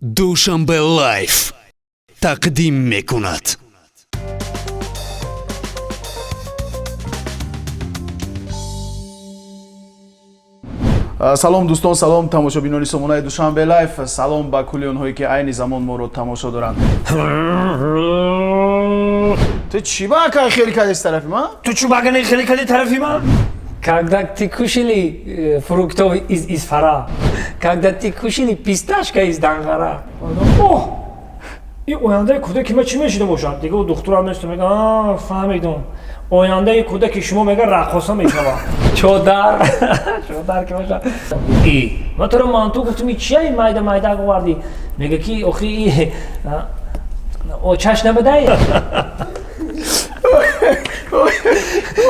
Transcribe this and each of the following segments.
душанбе лайф тақдим мекунад. салом дӯстон, салом тамошобинони сомонаи душанбе лайф, салом ба кулли онҳое ки айни замон моро тамошо доранд. Ты чӣ баъкай хеле кади тарафи ман? Ты чё багане хеле кади тарафи ман? Когда ты кушали фруктов из Исфара, когда ты кушали писташка из Дангара. О! این آینده کودک ما چی میشده باشد؟ دیگه او دخترم نیست میگه فهمیدم. آینده کودک شما میگه رقاصه میشود. چودر که باشه. ما تو رو مانتو گفتم این چیه این مایده آوردی؟ میگه کی اخی او چش نبدهی؟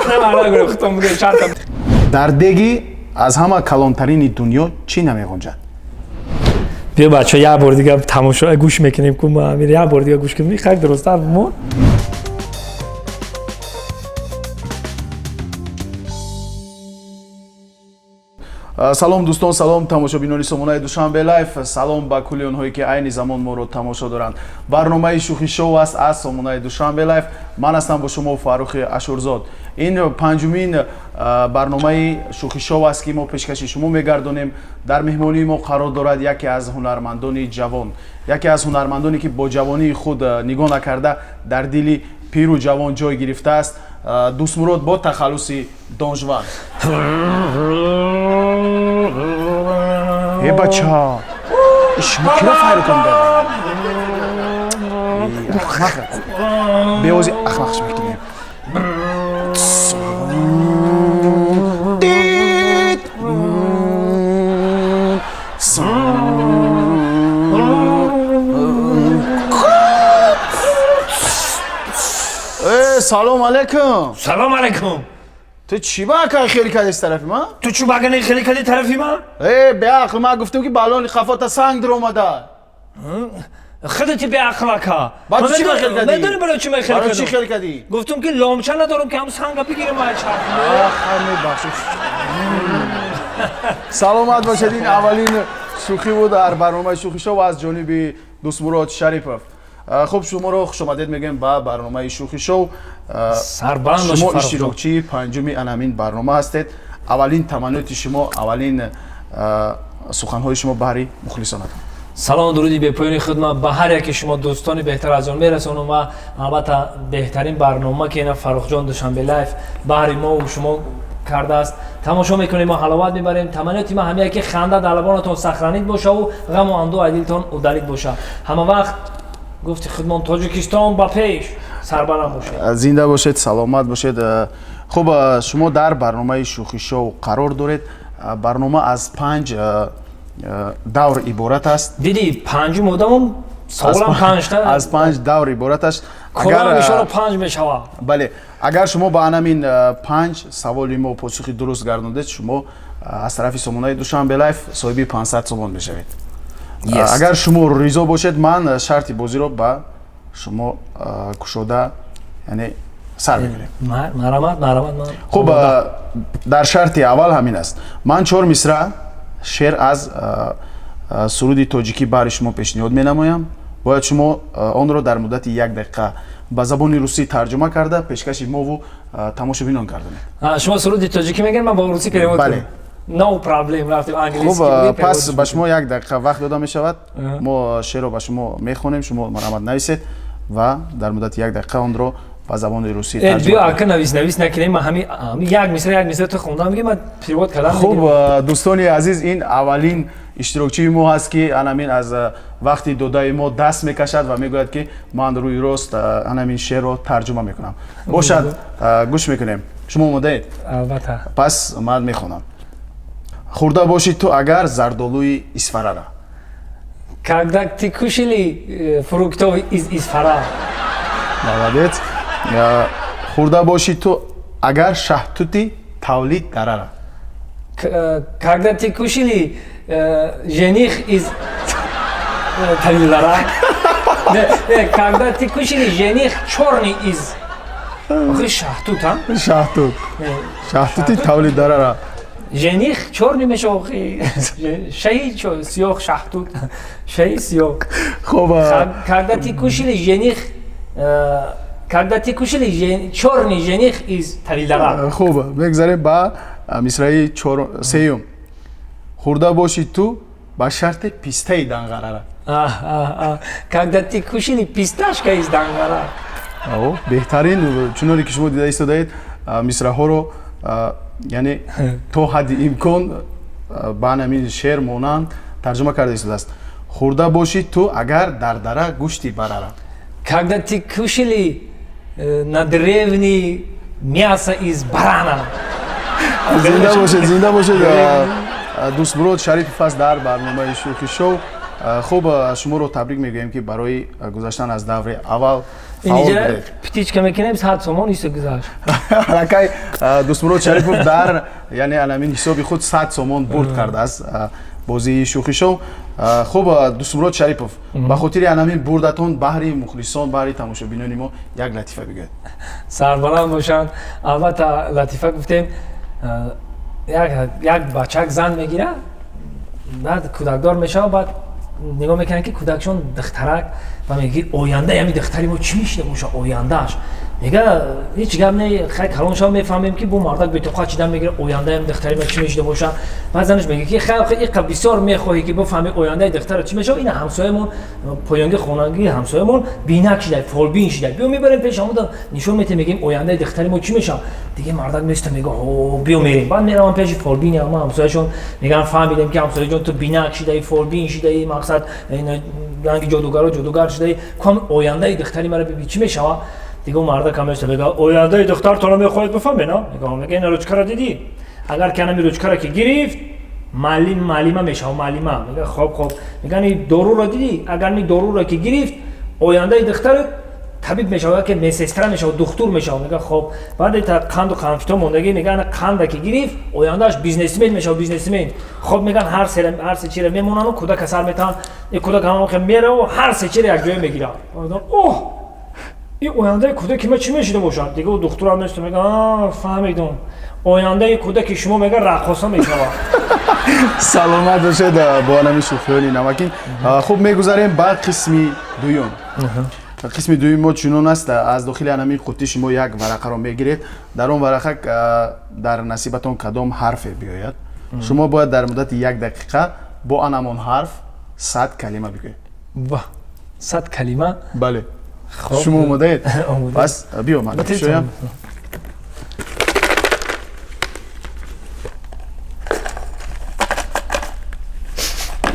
نه گفتم میگه چند дар деги аз ҳама калонтарини дунё чӣ намеғунҷад? بیا بچه یه بار دیگه تماشا گوش میکنیم که ما امیر یه بار دیگه گوش کنیم خیلی درسته بمون. салом дӯстон, салом тамошобинони сомонаи душанбе лайф, салом ба кулли онҳое ки айни замон моро тамошо доранд. барномаи шӯхи шоу аст аз сомонаи душанбе лайф. ман ҳастам бо шумо Фаррухи Ашурзод. ин панҷумин барномаи шӯхи шоу аст ки мо пешкаши шумо мегардонем. дар меҳмонии мо қарор дорад яке аз ҳунармандони ҷавон, яке аз ҳунармандоне ки бо ҷавонии худ нигоҳ накарда дар дили пиру ҷавон ҷой гирифтааст. Дӯстмурод бо тахаллуси донжван. бача шумо киро файр кунда беози ахмақш мекунем. салом алейкум. سلام علیکم. تو چی باکای خیلی کدی طرفی ما؟ تو چو багане خیلی کدی طرفی ما؟ به عقل ما گفتم که بالون خفات سنگ در اومده. خودت به عقل کا. بعد چی خیلی کدی؟ نداری برای چی خیلی برای کدی؟ چی خیلی کدی؟ گفتم که لامچه ندارم که هم سنگ بگیرم ما چرخ. خیلی بخشش. سلامت باشید. این اولین شوخی بود در برنامه شوخی شو از جانب دوستمراد شریفов. خب شما رو خوش آمدید میگم با برنامه شوخی شو. شما اشتراکچی پنجمی انامین برنامه هستید. اولین تمنیات شما، اولین سخنهای شما برای مخلصانتون. سلام درودی به پایان خدمت به هر یک شما دوستان بهتر از آن میرسونم و البته بهترین برنامه که اینا فرخ جان دشنبه لایف برای ما و شما کرده است. تماشا میکنیم و حلاوت میبریم. تمنیات ما همه که خنده در لبانتون سخرانید باشه و غم و اندوه دلتون عدالت باشه. همه وقت گفتی خدمت تاجیکستان با پیش سربلند باشید. زنده باشید، سلامت باشید. خب شما در برنامه شوخی شو قرار دارید. برنامه از 5 دور عبارت است. دیدی 5 مودم سوالم 5 تا از 5 دور عبارت است. اگر اشاره 5 میشوه. بله، اگر شما با همین 5 سوالی ما پاسخی درست گردوندید، شما از طرف سامانه دوشنبه لایف صاحب 500 تومان میشوید. اگر شما ریزا باشید، من شرط بازی رو با شما کشوده یعنی سر میگیریم. مرامت. خب در شرط اول همین است. من 4 مصرع شعر از سرود تاجیکی برای شما پیشنهاد مینمایم. باید شما آن رو در مدت 1 دقیقه به زبان روسی ترجمه کرده پیشکش ما و تماشابینان کردیم. شما سرود تاجیکی میگن، من با روسی پیشنهاد کنم. No problem. رفتیم انگلیسی. خب پس به شما 1 دقیقه وقت داده می شود. ما شعر رو به شما میخونیم، شما مرامت نویسید و در مدت 1 دقیقه آن رو با زبان روسی ترجمه کنید. بیا اگه نویس نکنیم، من همین یک مصرع تو خوندم میگم، من پیشنهاد کردم. خب دوستان عزیز، این اولین اشتراکچی ما هست که انامین از وقتی داده ما دست میکشد و میگوید که من روی راست انامین شعر رو ترجمه میکنم. باشد گوش میکنیم. شما آماده اید؟ البته. پس من میخونم. خورده باشی تو اگر زردالوی Исфара را. Когда ты кушали фруктов из Исфара. молодец. خورده боши ту агар шаҳтути тавлид дарара. Когда ты кушали жених из тавлидара. Когда ты кушали жених черный из шаҳтут, а? шаҳтути тавлид дарара. жених черный мешок, шеи сиох шахтут, шеи сиох. хуб Когда ты кушали жених, черный жених из Тавилдара. хуб мегзарем ба мисраи сеюм хурда боши ту ба шарти пистаи дангарара. Когда ты кушали писташка из Дангара. беҳтарин чуноне ки шумо дида истодаед мисраҳоро яъне то ҳадди имкон ба намин шеър монанд тарҷума карда истодааст. хурда боши ту агар дар дара гӯшти барара. Когда ты кушали на древний мясо из барана. зинда бошед дӯстмурод шарипов аст дар барномаи шӯхи шоу. хуб шуморо табрик мегӯем ки барои гузаштан аз даври аввал اینجا птичка мекунем 100 сомон исто гузашт. ҳалакай дӯстмурод шарипов дар яъне аламин ҳисоби худ 100 сомон бурд кардааст бозии шӯхи шоу. хуб дӯстмурод шарипов ба хотири анамин бурдатон баҳри мухлисон баҳри тамошобинони мо як латифа бигӯед. Сарбаланд бошанд. албатта латифа гуфтем як бачак зан мегирад баъд кӯдакдор мешавад баъд нигоҳ мекунад ки кӯдакшон духтарак ва меги ояндаи ҳами духтари мо чӣ мешуда боша ояндааш мега ҳеҷ гап не хай калон шава мефаҳмем ки бу мардак бетоқат чидан мегира ояндаи ҳами духтари мо чӣ мешуда боша. баъд занаш меги ки хай иқа бисёр мехоҳӣ ки бифаҳми ояндаи духтара чӣ мешава. ина ҳамсоямон поёнги хонагии ҳамсоямон бинак шидай фолбин шидай биё мебарем пеш ҳамуда нишон метем мегим ояндаи духтари мо чӣ мешава. диге мардак места мега биё мерем баъд меравам пеши фолбини ама ҳамсояшон меган фаҳмидем ки ҳамсояҷон ту бинак шидаи фолбин шидаи мақсад янги ҷодугаро ҷодугар шидаи кам ояндаи духтари мара биби чӣ мешава. دیگه مردا کامش بگه آینده دختر تو رو میخواید بفهمه نه میگه این روچکارا دیدی اگر که نمی روچکارا که گرفت معلم میشه معلم میگه خب میگه این دارو رو دیدی اگر این دارو رو که گرفت آینده دختر طبیب میشه که مسستر میشه دکتر میشه میگه خب بعد تا قند و قنفتا موندگی میگن قند که گرفت آیندهش بیزنسمن میشه بیزنسمن. خب میگن هر سه چیره میمونن و کودک کسر میتن این کودک همون که میره و هر سه چیره یک جای میگیره. اوه این آینده کودک ما چی میشه باشد دیگه و دکتر هم نشد میگه فهمیدم آینده کودک شما میگه رقاصا میشود. سلامت باشید با نمی شوخیانی نمکین. خوب میگذاریم بعد قسمی دوم. قسمی دوم ما چنون است از داخل انمی قطعی شما یک ورقه را میگیرید در اون ورقه در نصیبتون کدام حرف بیاید شما باید در مدت 1 دقیقه با انمون حرف 100 کلمه بگویید. با 100 کلمه؟ بله. شما اومدید؟ بس بیا من شویم.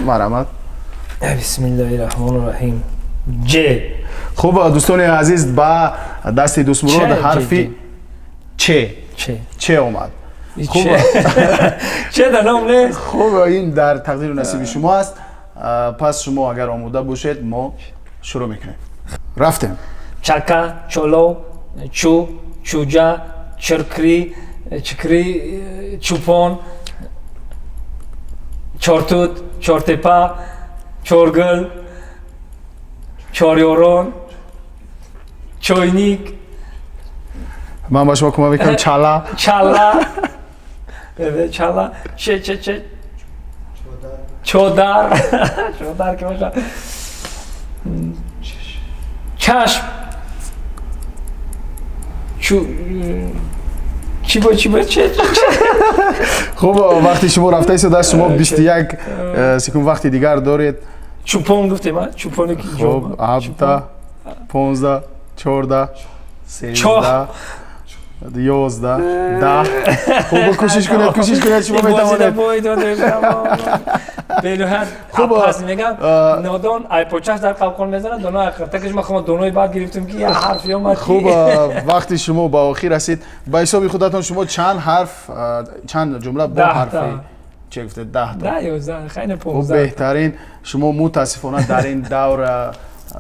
مرحمت. بسم الله الرحمن الرحیم. ج. خوب دوستان عزیز با دست دوستمراد حرفی چه اومد. خوب چه در نام نیست؟ خوب این در تقدیر و نصیب شما است. پس شما اگر آماده باشید ما شروع میکنیم. رفتیم. چکا، چولو، چو، چوجا، چرکری، چوپون، چورتوت، چورتپا، چورگل، چوریورون، چوینیک. من با شما کمک میکنم چالا. چالا. چه. چودار که باشه. چشم. چی. خوب وقتی شما رفته ایست دست شما 21 سکون وقتی دیگر دارید. چوپون گفتیم ها چوپونی که خوب 17 15 14 13 11 10 خوب کوشش کنید شما میتوانید. خوب پس میگم نادان ای پوچش در قلقل میزنه دونو اخرتکش ما خودم دونوی بعد گرفتیم که یه حرفی اومد. خوب وقتی شما با آخر رسید با حساب خودتون شما چند جمله با حرفی چه گفتید 10 تا 11 خیلی 15. خوب بهترین شما متاسفانه در این دور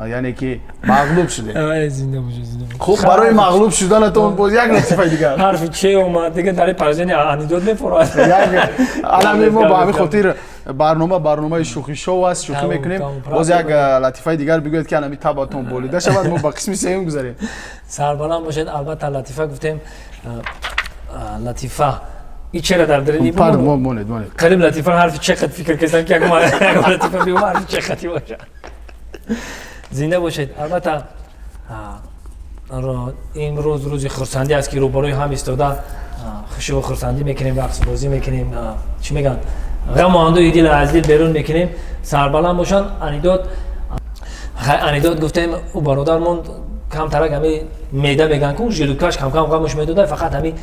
یعنی که مغلوب شده. زنده باشه. خوب برای مغلوب شدنتون باز یک لطیفه دیگر. حرفی چه اومد دیگه در پرزنی انیداد میفراد. الان ما با همین خاطر برنامه شوخی شو است شوخی میکنیم باز یک لطیفه دیگر بگوید که الان تابتون بولیده شود ما با قسم سوم گذاریم. سربلند باشید. البته لطیفه گفتیم لطیفه این چرا در دل پارد مونید قریب لطیفا حرف چقدر فکر کردم که اگه لطیفا بیوم حرف چقدری باشه زنده باشید. البته امروز روز خرسندی است که روبروی هم ایستاده خوشی و خرسندی میکنیم، رقص بازی میکنیم، چی میگن غم و اندوه دل از دل بیرون میکنیم. سربلند باشن. انیداد گفتیم او برادرمون کم ترک همی میده میگن که اون ژلوکاش کم کم غمش میداده، فقط همی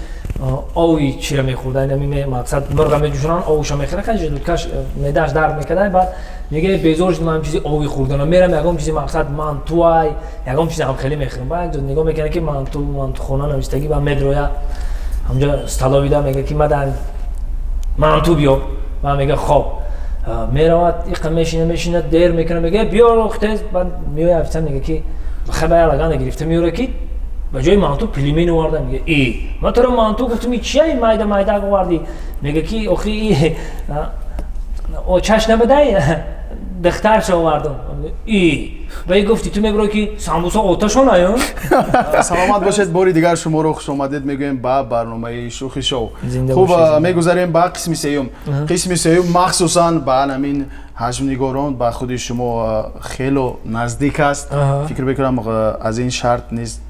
آوی چی را میخورده، همی مقصد مرغ میجوشونن آوش میخوره که ژلوکاش میدهش درد میکنه. بعد میگه بیزارش من چیزی آوی خوردن میرم یگام چیزی مقصد من توای یگام چیزی هم خیلی میخورم. بعد نگاه میکنه که من تو خونه نوشتگی با مدرویا همجا استلاویدا میگه که من تو بیام و میگه خب میرود یک میشینه دیر میکنه میگه بیا اختیز. بعد میوی افسر میگه که خبر لگان گرفته میوره که به جای مانتو پلیمین آورده. میگه ای من تو رو مانتو گفتم این چیه این مایده آوردی؟ میگه که اخی ای او چش نبده دخترش آوردم. ای و گفتی تو میگه که سامبوسا آتشون آیون. سلامت باشید. باری دیگر شما رو خوش آمدید میگویم با برنامه شوخی شو. خوب میگذاریم با قسم سیوم. قسم سیوم مخصوصا با همین حجم نگاران با خود شما خیلی نزدیک است. فکر میکنم از این شرط نیست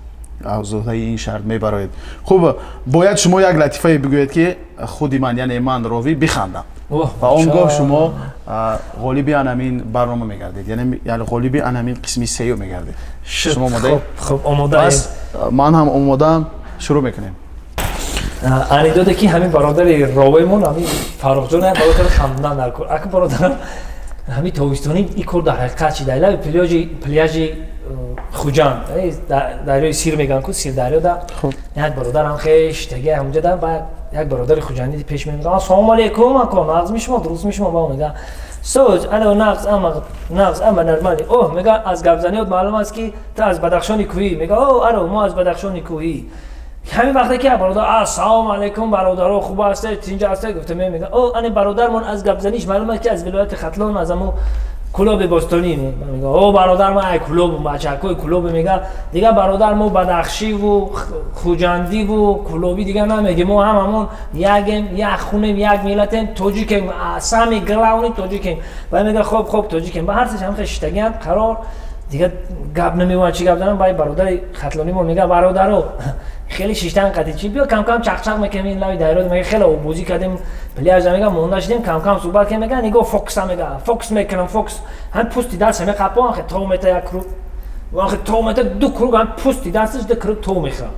آزاده این شرط میبراید. خوب باید شما یک لطیفه بگویید که خودی من یعنی من راوی بخندم و اونگاه شما غالبی همین برنامه میگردید، یعنی غالبی همین قسمی سیو میگردید. شما آماده؟ خب آماده ایم. من هم آماده‌ام. شروع میکنیم. انیداده که همین برادر راویمون همین فاروق جان برادر خمدان در کار اگه برادر همین تویستونی این کار در حقیقت چی دلیل پلیاژی خوجان دریای سیر میگن که سیر دریا دا یک برادر هم خیش تگه همونجا دا و یک برادر خوجانی پیش میگه السلام علیکم اکو نغز میشم درست میشم با میگه سوج انا نغز اما نرمالی. اوه میگه از گبزنیات معلوم است که تو از بدخشان کوهی. میگه اوه آره ما از بدخشان کوهی. همین وقتی که برادر السلام علیکم برادرها خوب هسته اینجا هسته گفته میگه اوه این برادرمون از گبزنیش معلوم است که از ولایت ختلان از همون کلوب باستانی. میگه او برادر ما ای کلوب بچه‌کوی کلوب. میگه دیگه برادر ما بدخشی و خوجندی و کلوبی دیگه نمیگه، ما هممون یک خونه یک ملت تاجیکیم سامی گلاونی تاجیکیم. و میگه خب تاجیکیم با هر چیز هم خشتگیان قرار دیگه گپ نمیوان چی گپ دارن. با برادر ختلانی مون میگه برادرو خیلی شیشتن قضیه چی بیا کم کم چق میکنیم این لای دایره. میگه خیلی بوزی کردیم پلیاژ میگه مونده شدیم کم کم صحبت کنیم. میگه نگو فوکس میگه فوکس میکنم فوکس هم پوستی دست همه قپا آخه تو متر یک کرو و آخه تو متر دو کرو هم پوستی دستش دو کرو تو میخوام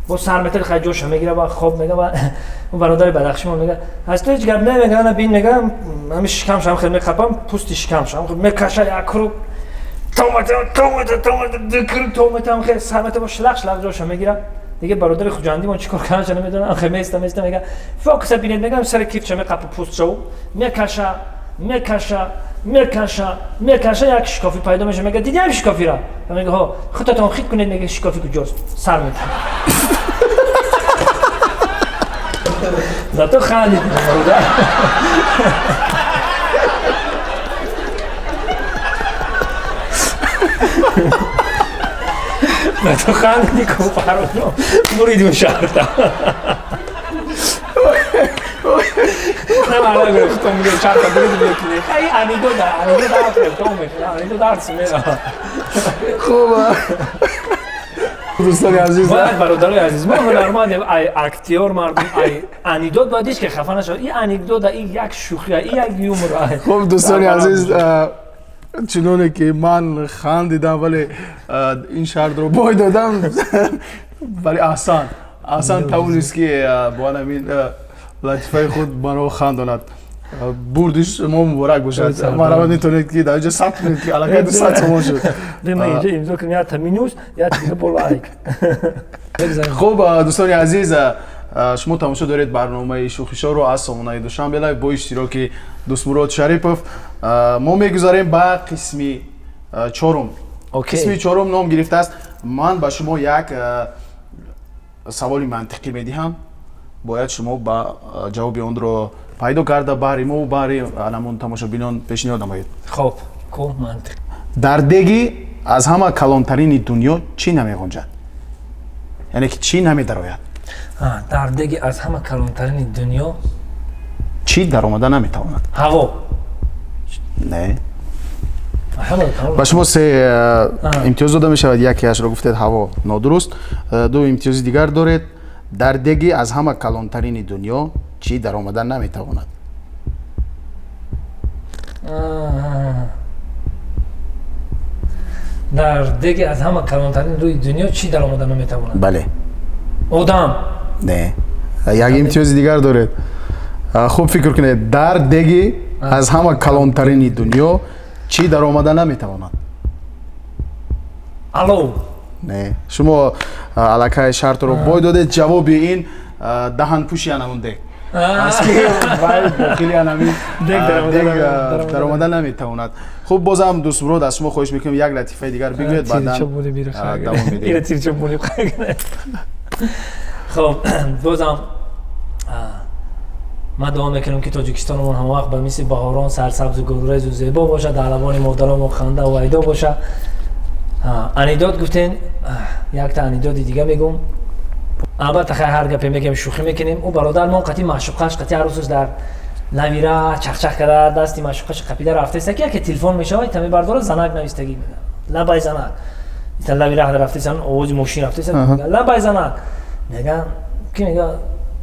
با سر متر خجوش میگیره. با خب میگه با برادر بدخشی مون میگه هست هیچ گپ نمیگه انا بین میگه همین شکم شم خیلی میخپم پوستی شکم شم میکشه یک کرو تومت دکر تومت هم خیلی سرمت با شلق جوش میگیرم. دیگه برادر خوجندی من چیکار کنم چه نمیدونم. آخه میسته میگه فوکس ببینید میگم سر کیف چه میقپ پوست شو میکشه یک شکافی پیدا میشه. میگه دیدی همین شکافی را؟ میگه ها خودتون خیت کنید. میگه شکافی کجاست؟ سر میده زاتو خالی برادر نه تو خندی کو پارو بریدون شرطا نه مالا گفتم میگه شرطا بریدون بکنی خیلی انیدو درس میره. خوبه دوستان عزیز برادرای عزیز ما نرمال ای اکتیور مردم ای انیدو بادیش که خفه نشد. این انیدو این یک شوخی این یک یومور. خوب دوستان عزیز چنونه که من خندیدم ولی این شرط رو باید دادم ولی احسان توانست که با همین لطیفه خود برای خنداند. بردش ما مبارک باشد. مرحبا میتونید که در اینجا ثبت کنید که علاقه دو ساعت شما شد. من اینجا امضا کنم یا تمینوس یا دیگه پر لایک. خوب دوستان عزیز شما تماشا دارید برنامه شوخی شو رو از سامانه دوشنبه لایو با اشتراک دوست مراد شریفوف. ما میگذاریم با قسمی چهارم. قسمی چهارم نام گرفته است. من با شما یک سوالی منطقی میدهم، باید شما با جواب آن رو پیدا کرده برای ما و برای همون تماشابینان پیشنهاد نمایید. خب منطق. در دیگی از همه کلانترین دنیا چی نمیگنجد؟ یعنی که چی نمیدراید؟ дар деги аз ҳама калонтарини дунё чӣ даромада наметавонад? ҳаво. Не. ба шумо се имтиёз дода мешавад. Якеашро гуфтед ҳаво нодуруст. ду имтиёзи дигар доред. дар деги аз ҳама калонтарини дунё чӣ даромада наметавонад? дар деги аз ҳама калонтарини рӯи дунё чӣ даромада наметавонад? Бале. Одам. Не. Як имтиёзи дигар доред. Хуб фикр кунед. Дар деги аз ҳама калонтарини дунё чӣ даромада наметавонад? Алов. Не. Шумо аллакай шартро бой додед. ҷавоби ин даҳанпӯши анамун дег. Аз ки вай дохили анамин дег даромада наметавонад. Хуб бозам дӯстмурод аз шумо хоҳиш мекунем як латифаи дигар бигӯед баъдан давом медиҳем. خب بازم ما دعا میکنم که تاجیکستانمون همه وقت به مثل بهاران سرسبز و گلرز و زیبا باشه، در لبان مادران و خنده و ایدا باشه. انیداد گفتین یک تا انیداد دیگه میگم. البته خیلی هر گپی میگیم شوخی میکنیم. او برادرمون قطعی معشوقش قطعی عروسش در نویره چخچخ کرده دستی معشوقش قپیده رفته است که تلفن میشه و تمی برداره زنک نویستگی میده. لبای زنک. ایتن نویره هد رفته است آواز ماشین رفته است لبای زنک. میگم کی میگه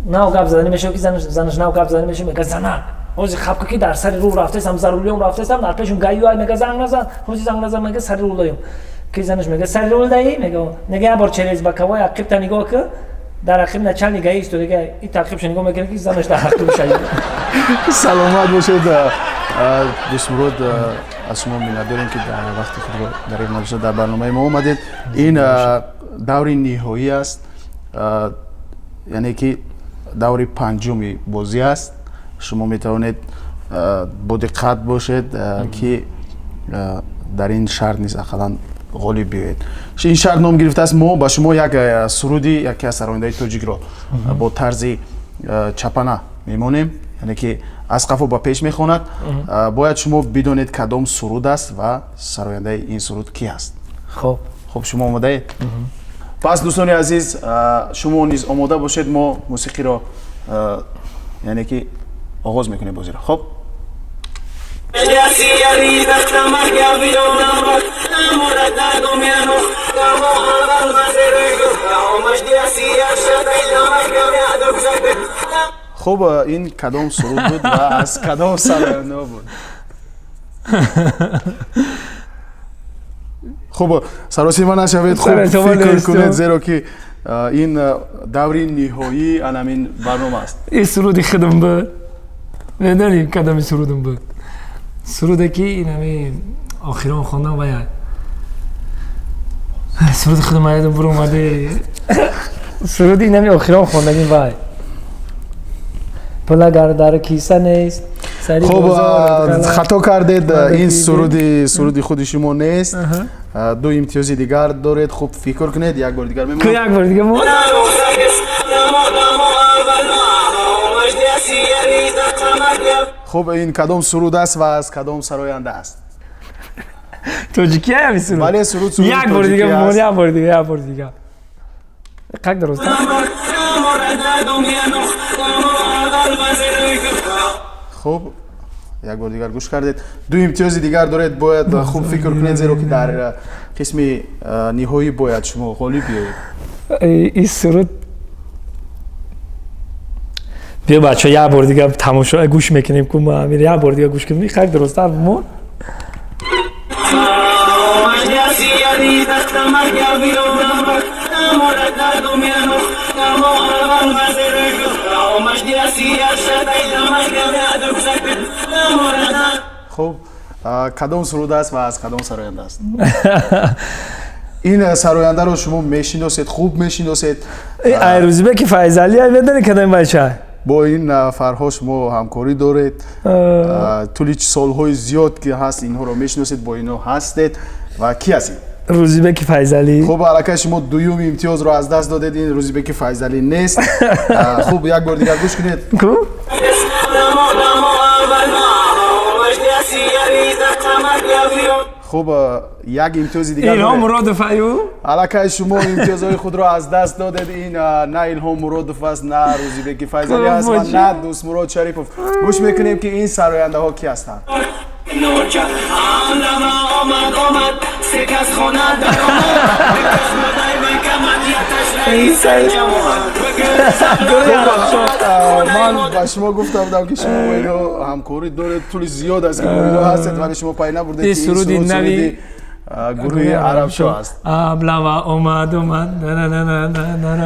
ناو گپ زدنی میشه که زنش ناو گپ زدنی میشه میگه زنک. اوزی خب که در سر رو رفته است ضروریام رفته است در پیشون گایو میگه زنگ نزن. اوزی زنگ نزن میگه سر رو دایم. کی زنش میگه سر رو دایی میگه یه بار چلیز بکوای عقب تا نگاه که در عقب نه چند نگاهی است دیگه این تعقیبش نگاه میکنه که زنش در عقب شاید. سلامت باشید دوستمرود از شما می‌داریم که در وقتی خود در این مجلس در برنامه ما اومدید. این دوری نهایی است، یعنی که دوری پنجمی بازی است. شما میتوانید با دقت باشید که در این شرط نیست اقلا غالب بیایید. این شرط نام گرفته است. ما با شما یک سرودی یکی از سراینده‌های تاجیک را با طرز چپانه میمونیم، یعنی که از قفا با پیش میخواند. باید شما بدونید کدام سرود است و سراینده این سرود کی است. خب شما آماده اید؟ پس دوستان عزیز شما نیز آماده باشید. ما موسیقی را یعنی که آغاز میکنیم بازی را. خب خب این کدام سرود بود و از کدام سراینده بود؟ خب سراسیمه نشوید، خوب فکر کنید زیرا که این دوری نهایی انامین برنامه است. این سرودی خودم بود. نداریم کدام سرودم بود. سروده که این همین آخران خواندم باید. سرود خودم یادم برو اومده. سرودی این همین آخران خواندگیم باید. پول اگر در کیسه نیست. خب خطا کردید. این سرودی خود شما نیست. دو امتیازی دیگر دارید. خوب فکر کنید. یک بار دیگر میمونم. یک بار دیگر میمونم. خب این کدام سرود است و از کدام سراینده است؟ تاجیکی همی سرود؟ بله سرود یک بار دیگر میمونم. یک بار دیگر قک درست خب یک بار دیگر گوش کردید. دو امتیاز دیگر دارید. باید خوب فکر کنید زیرا که در قسم نهایی باید شما غالب بیایید. این سرود بیا بچه یک بار دیگر تماشا گوش میکنیم که ما امیر یک بار دیگر گوش کنیم. خیلی درست است مون خب کدام سرود است و از کدام سراینده است؟ این سراینده رو شما میشناسید، خوب میشناسید. ایروزبک فیضعلی میدونی کدام بچه؟ با این نفرها شما همکاری دارید. طولی سالهای زیاد که هست اینها رو میشناسید، با اینها هستید. و کی هستید؟ روزبک فیضعلی. خب علاقه شما دوم امتیاز رو از دست دادید. این روزبک فیضعلی نیست. خوب یک بار دیگر گوش کنید. خب یک امتیاز دیگر الهام مرادوف ایو علاقه شما امتیازهای خود را از دست دادید. این نه الهام مرادوف است، نه روزبک فیضلی است و نه دوست مراد شریفوف. گوش میکنیم که این سراینده ها کی هستند. من با شما گفتم بودم که شما با اینو همکاری دارید، طول زیاد است که با اینو هستید، ولی شما پای نبردید که این سرودی نوی گروه عرب شو است. ابلوا اومد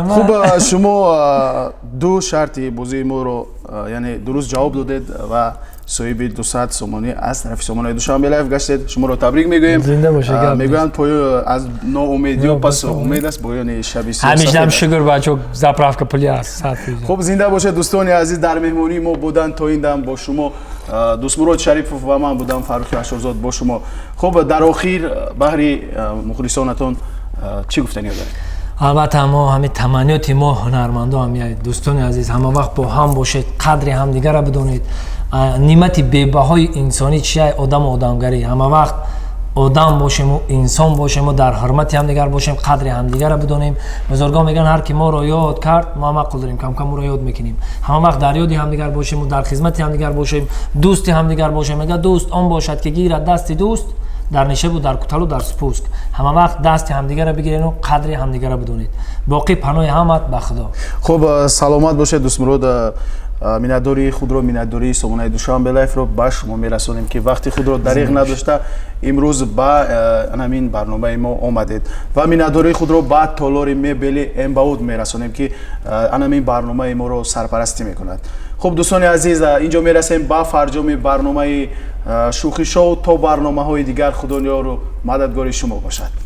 خوب، شما دو شرطی بازی ما رو یعنی درست جواب دادید و صاحب 200 سومانی از طرف سومانای دوشنبه لایف گشتید. شما رو تبریک میگویم. زنده باشید. میگویند پای از ناامیدی و پس امید است پایان شب سیاست. همیشه هم شکر بچو заправка پلی است. خوب زنده باشید دوستان عزیز. در مهمونی ما بودن تا این دم با شما دوست مراد شریفوف و من بودم فاروق اشارزاد با شما. خوب در آخر بهری مخلصانتون چی گفتنی دارید؟ البته ما همین تمنیات ما هنرمندا هم دوستان عزیز همه وقت با هم باشید، قدر همدیگه را بدونید. نعمت بی‌بهای انسانی چیه؟ آدم و آدمگری. همه وقت آدم باشیم و انسان باشیم و در حرمت همدیگر باشیم، قدر همدیگه را بدونیم. بزرگان میگن هر کی ما رو یاد کرد ما معقول داریم کم کم او رو یاد میکنیم. همه وقت در یاد همدیگر باشیم و در خدمت همدیگر باشیم، دوست همدیگر باشیم. میگه دوست آن باشد که گیرد دست دوست در نشب و در کتل و در سپوسک. همه وقت دست همدیگه را بگیرین و قدر همدیگه را بدونید. باقی پناه همت به خدا. خوب سلامت باشید دوست مراد. مینادوری خود رو مینادوری سومنای دوشنبه لایف رو به شما میرسونیم که وقتی خود رو دریغ نداشته امروز با همین برنامه ما آمدید و مینادوری خود رو بعد تالاری میبلی امباود میرسونیم که همین برنامه ما رو سرپرستی میکند. خب دوستان عزیز اینجا میرسیم با فرجام برنامه شوخی شو تا برنامه های دیگر. خدا رو مددگار شما باشد.